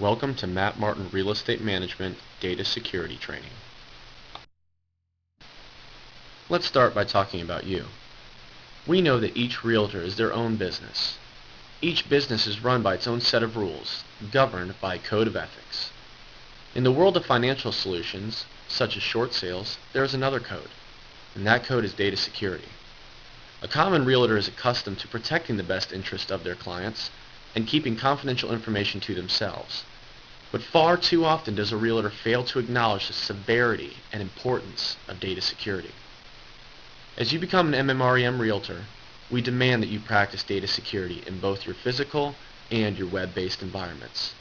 Welcome to Matt Martin Real Estate Management Data Security Training. Let's start by talking about you. We know that each realtor is their own business. Each business is run by its own set of rules, governed by a code of ethics. In the world of financial solutions, such as short sales, there is another code, and that code is data security. A common realtor is accustomed to protecting the best interest of their clients and keeping confidential information to themselves. But far too often does a realtor fail to acknowledge the severity and importance of data security. As you become an MMREM realtor, we demand that you practice data security in both your physical and your web-based environments.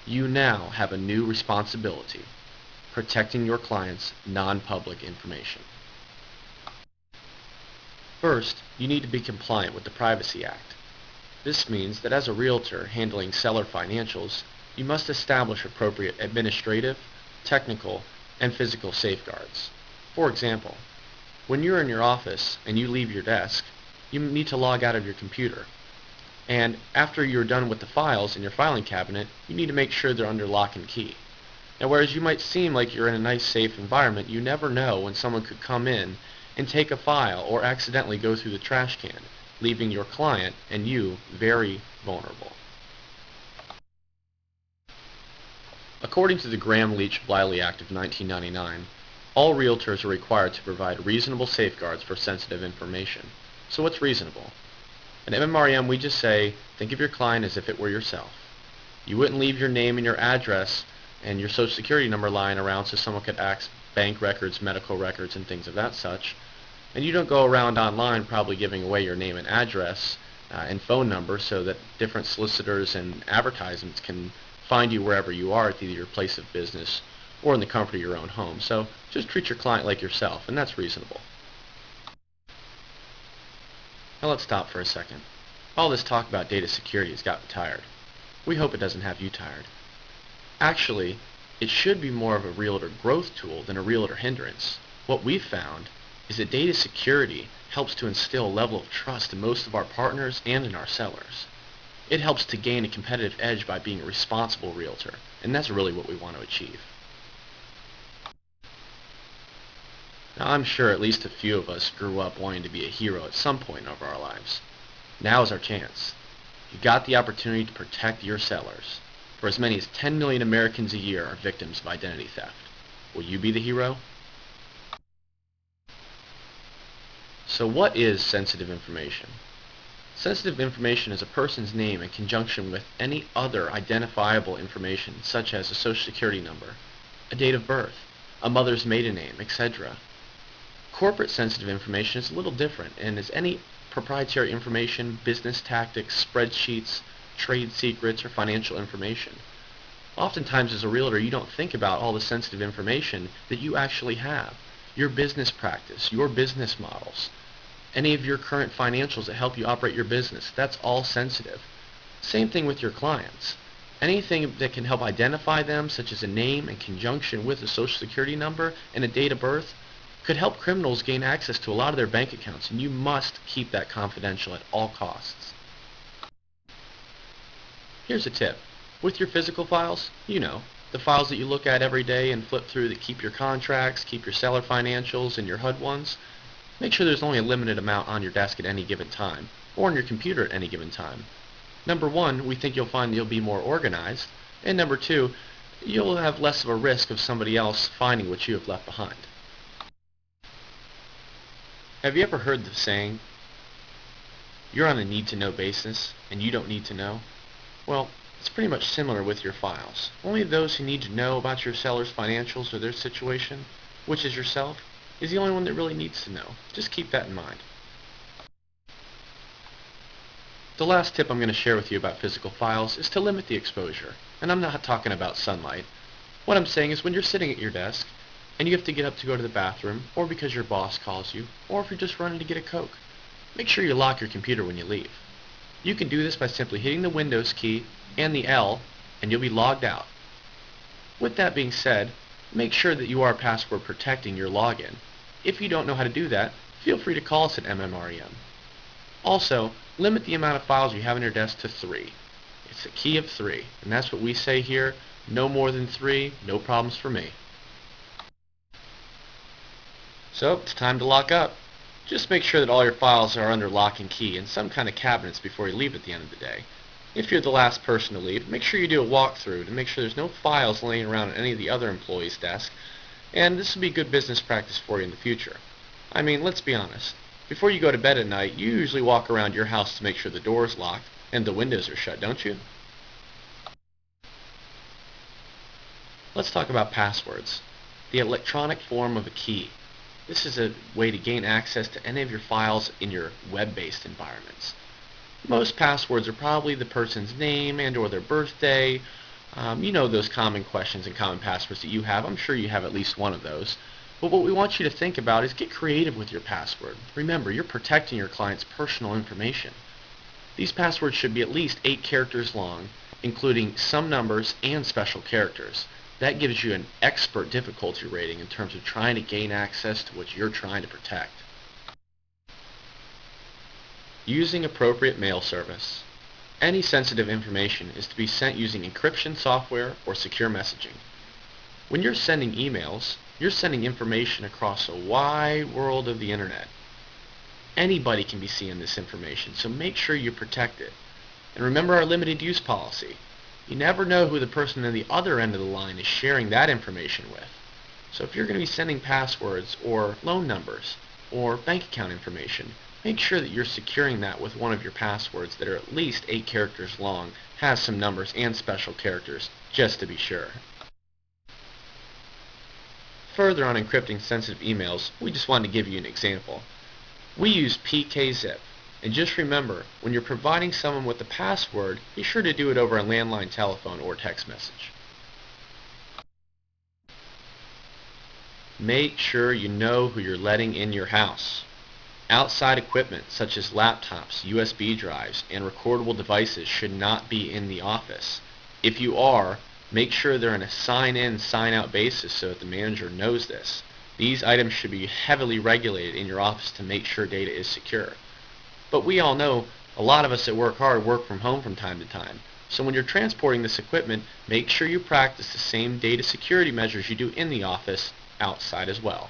You now have a new responsibility, protecting your clients' non-public information. First, you need to be compliant with the Privacy Act. This means that as a realtor handling seller financials, you must establish appropriate administrative, technical, and physical safeguards. For example, when you're in your office and you leave your desk, you need to log out of your computer. And after you're done with the files in your filing cabinet, you need to make sure they're under lock and key. Now, whereas you might seem like you're in a nice, safe environment, you never know when someone could come in and take a file or accidentally go through the trash can, leaving your client and you very vulnerable. According to the Gramm-Leach-Bliley Act of 1999, all realtors are required to provide reasonable safeguards for sensitive information. So what's reasonable? At MMREM, we just say, think of your client as if it were yourself. You wouldn't leave your name and your address and your social security number lying around so someone could access bank records, medical records, and things of that such. And you don't go around online probably giving away your name and address and phone number so that different solicitors and advertisements can find you wherever you are at either your place of business or in the comfort of your own home. So just treat your client like yourself, and that's reasonable. Now let's stop for a second. All this talk about data security has gotten tired. We hope it doesn't have you tired. Actually, it should be more of a realtor growth tool than a realtor hindrance. What we've found is that data security helps to instill a level of trust in most of our partners and in our sellers. It helps to gain a competitive edge by being a responsible realtor, and that's really what we want to achieve. Now, I'm sure at least a few of us grew up wanting to be a hero at some point of our lives. Now is our chance. You got the opportunity to protect your sellers. For as many as 10 million Americans a year are victims of identity theft. Will you be the hero? So what is sensitive information? Sensitive information is a person's name in conjunction with any other identifiable information such as a social security number, a date of birth, a mother's maiden name, etc. Corporate sensitive information is a little different and is any proprietary information, business tactics, spreadsheets, trade secrets, or financial information. Oftentimes as a realtor you don't think about all the sensitive information that you actually have. Your business practice, your business models, any of your current financials that help you operate your business, that's all sensitive. Same thing with your clients. Anything that can help identify them, such as a name in conjunction with a social security number and a date of birth, could help criminals gain access to a lot of their bank accounts, and you must keep that confidential at all costs. Here's a tip. With your physical files, the files that you look at every day and flip through that keep your contracts, keep your seller financials, and your HUD ones, make sure there's only a limited amount on your desk at any given time, or on your computer at any given time. Number one, we think you'll find that you'll be more organized, and number two, you'll have less of a risk of somebody else finding what you have left behind. Have you ever heard the saying, you're on a need-to-know basis, and you don't need to know? Well, it's pretty much similar with your files. Only those who need to know about your seller's financials or their situation, which is yourself, is the only one that really needs to know. Just keep that in mind. The last tip I'm going to share with you about physical files is to limit the exposure. And I'm not talking about sunlight. What I'm saying is when you're sitting at your desk and you have to get up to go to the bathroom, or because your boss calls you, or if you're just running to get a Coke, make sure you lock your computer when you leave. You can do this by simply hitting the Windows key and the L, and you'll be logged out. With that being said, make sure that you are password protecting your login. If you don't know how to do that, feel free to call us at MMREM. Also, limit the amount of files you have on your desk to 3. It's a key of 3, and that's what we say here. No more than 3, no problems for me. So, it's time to lock up. Just make sure that all your files are under lock and key in some kind of cabinets before you leave at the end of the day. If you're the last person to leave, make sure you do a walkthrough to make sure there's no files laying around on any of the other employees' desks, and this will be good business practice for you in the future. I mean, let's be honest. Before you go to bed at night, you usually walk around your house to make sure the door is locked and the windows are shut, don't you? Let's talk about passwords, the electronic form of a key. This is a way to gain access to any of your files in your web-based environments. Most passwords are probably the person's name and or their birthday. You know those common questions and common passwords that you have. I'm sure you have at least one of those. But what we want you to think about is get creative with your password. Remember, you're protecting your client's personal information. These passwords should be at least 8 characters long, including some numbers and special characters. That gives you an expert difficulty rating in terms of trying to gain access to what you're trying to protect. Using appropriate mail service. Any sensitive information is to be sent using encryption software or secure messaging. When you're sending emails, you're sending information across a wide world of the internet. Anybody can be seeing this information, so make sure you protect it. And remember our limited use policy. You never know who the person on the other end of the line is sharing that information with. So if you're going to be sending passwords or loan numbers or bank account information, make sure that you're securing that with one of your passwords that are at least 8 characters long, has some numbers and special characters, just to be sure. Further on encrypting sensitive emails, we just wanted to give you an example. We use PKZip. And just remember, when you're providing someone with a password, be sure to do it over a landline telephone or text message. Make sure you know who you're letting in your house. Outside equipment such as laptops, USB drives, and recordable devices should not be in the office. If you are, make sure they're on a sign-in, sign-out basis so that the manager knows this. These items should be heavily regulated in your office to make sure data is secure. But we all know a lot of us that work hard work from home from time to time. So when you're transporting this equipment, make sure you practice the same data security measures you do in the office outside as well.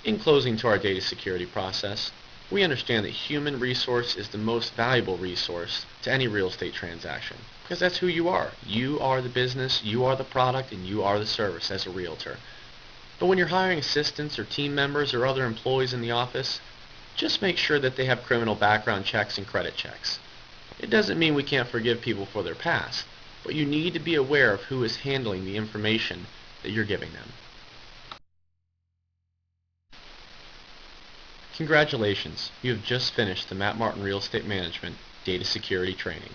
In closing to our data security process, we understand that human resource is the most valuable resource to any real estate transaction because that's who you are. You are the business, you are the product, and you are the service as a realtor. But when you're hiring assistants or team members or other employees in the office, just make sure that they have criminal background checks and credit checks. It doesn't mean we can't forgive people for their past, but you need to be aware of who is handling the information that you're giving them. Congratulations, you have just finished the Matt Martin Real Estate Management Data Security Training.